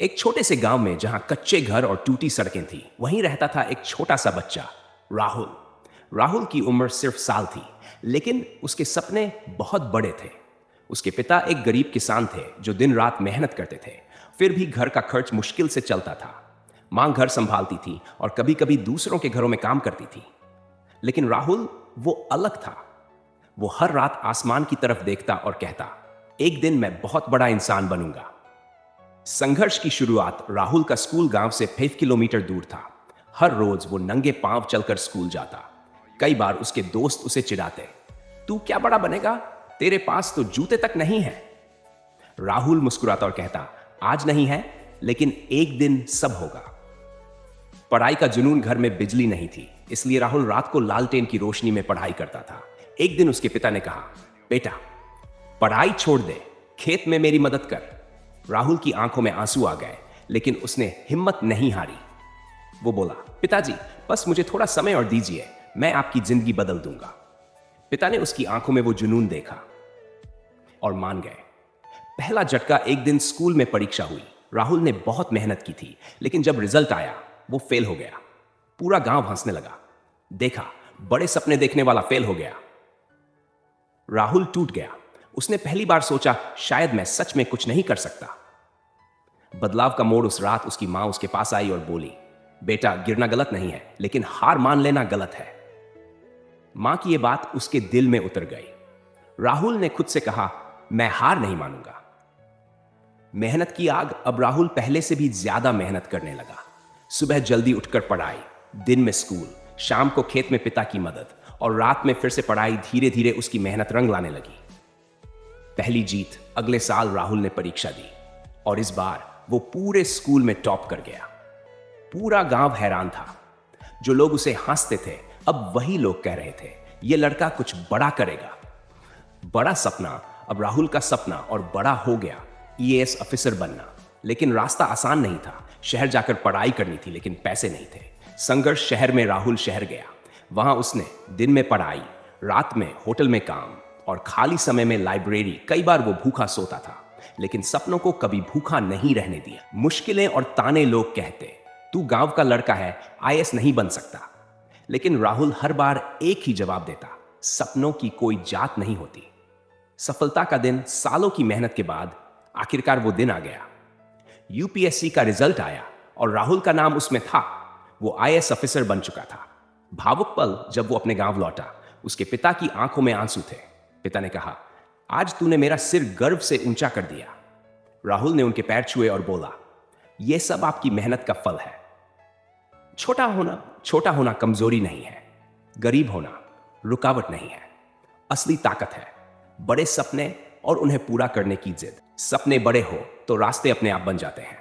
एक छोटे से गांव में जहां कच्चे घर और टूटी सड़कें थी, वहीं रहता था एक छोटा सा बच्चा, राहुल। राहुल की उम्र सिर्फ साल थी, लेकिन उसके सपने बहुत बड़े थे। उसके पिता एक गरीब किसान थे जो दिन रात मेहनत करते थे। फिर भी घर का खर्च मुश्किल से चलता था। मां घर संभालती थी और कभी कभी दूसरों के घरों में काम करती थी। लेकिन राहुल, वो अलग था। वो हर रात आसमान की तरफ देखता और कहता, एक दिन मैं बहुत बड़ा इंसान बनूंगा। संघर्ष की शुरुआत राहुल का स्कूल गांव से 5 किलोमीटर दूर था। हर रोज वो नंगे पांव चलकर स्कूल जाता। कई बार उसके दोस्त उसे चिढ़ाते, तू क्या बड़ा बनेगा, तेरे पास तो जूते तक नहीं है। राहुल मुस्कुराता और कहता, आज नहीं है, लेकिन एक दिन सब होगा। पढ़ाई का जुनून घर में बिजली नहीं थी, इसलिए राहुल रात को लालटेन की रोशनी में पढ़ाई करता था। एक दिन उसके पिता ने कहा, बेटा, पढ़ाई छोड़ दे, खेत में मेरी मदद कर। राहुल की आंखों में आंसू आ गए, लेकिन उसने हिम्मत नहीं हारी। वो बोला, पिताजी, बस मुझे थोड़ा समय और दीजिए, मैं आपकी जिंदगी बदल दूंगा। पिता ने उसकी आंखों में वो जुनून देखा और मान गए। पहला झटका एक दिन स्कूल में परीक्षा हुई। राहुल ने बहुत मेहनत की थी, लेकिन जब रिजल्ट आया, वो फेल हो गया। पूरा गांव हंसने लगा। देखा, बड़े सपने देखने वाला फेल हो गया। राहुल टूट गया। उसने पहली बार सोचा, शायद मैं सच में कुछ नहीं कर सकता। बदलाव का मोड़ उस रात उसकी मां उसके पास आई और बोली, बेटा, गिरना गलत नहीं है, लेकिन हार मान लेना गलत है। मां की यह बात उसके दिल में उतर गई। राहुल ने खुद से कहा, मैं हार नहीं मानूंगा। मेहनत की आग अब राहुल पहले से भी ज्यादा मेहनत करने लगा। सुबह जल्दी उठकर पढ़ाई, दिन में स्कूल, शाम को खेत में पिता की मदद और रात में फिर से पढ़ाई। धीरे धीरे उसकी मेहनत रंग लाने लगी। पहली जीत, अगले साल राहुल ने परीक्षा दी और इस बार वो पूरे स्कूल में टॉप कर गया। पूरा गांव हैरान था। जो लोग उसे हंसते थे, अब वही लोग कह रहे थे, ये लड़का कुछ बड़ा करेगा। बड़ा सपना, अब राहुल का सपना और बड़ा हो गया, ईएएस ऑफिसर बनना। लेकिन रास्ता आसान नहीं था। शहर जाकर पढ़ाई करनी थी, लेकिन पैसे नहीं थे। संघर्ष शहर में राहुल शहर गया। वहां उसने दिन में पढ़ाई, रात में होटल में काम और खाली समय में लाइब्रेरी। कई बार वो भूखा सोता था, लेकिन सपनों को कभी भूखा नहीं रहने दिया। मुश्किलें और ताने लोग कहते, तू गांव का लड़का है, आईएएस नहीं बन सकता। लेकिन राहुल हर बार एक ही जवाब देता, सपनों की कोई जात नहीं होती। सफलता का दिन, सालों की मेहनत के बाद आखिरकार वो दिन आ गया। यूपीएससी का रिजल्ट आया और राहुल का नाम उसमें था। वो आईएएस ऑफिसर बन चुका था। भावुक पल जब वो अपने गांव लौटा, उसके पिता की आंखों में आंसू थे। पिता ने कहा, आज तूने मेरा सिर गर्व से ऊंचा कर दिया। राहुल ने उनके पैर छुए और बोला, यह सब आपकी मेहनत का फल है। छोटा होना कमजोरी नहीं है, गरीब होना रुकावट नहीं है। असली ताकत है बड़े सपने और उन्हें पूरा करने की जिद। सपने बड़े हो तो रास्ते अपने आप बन जाते हैं।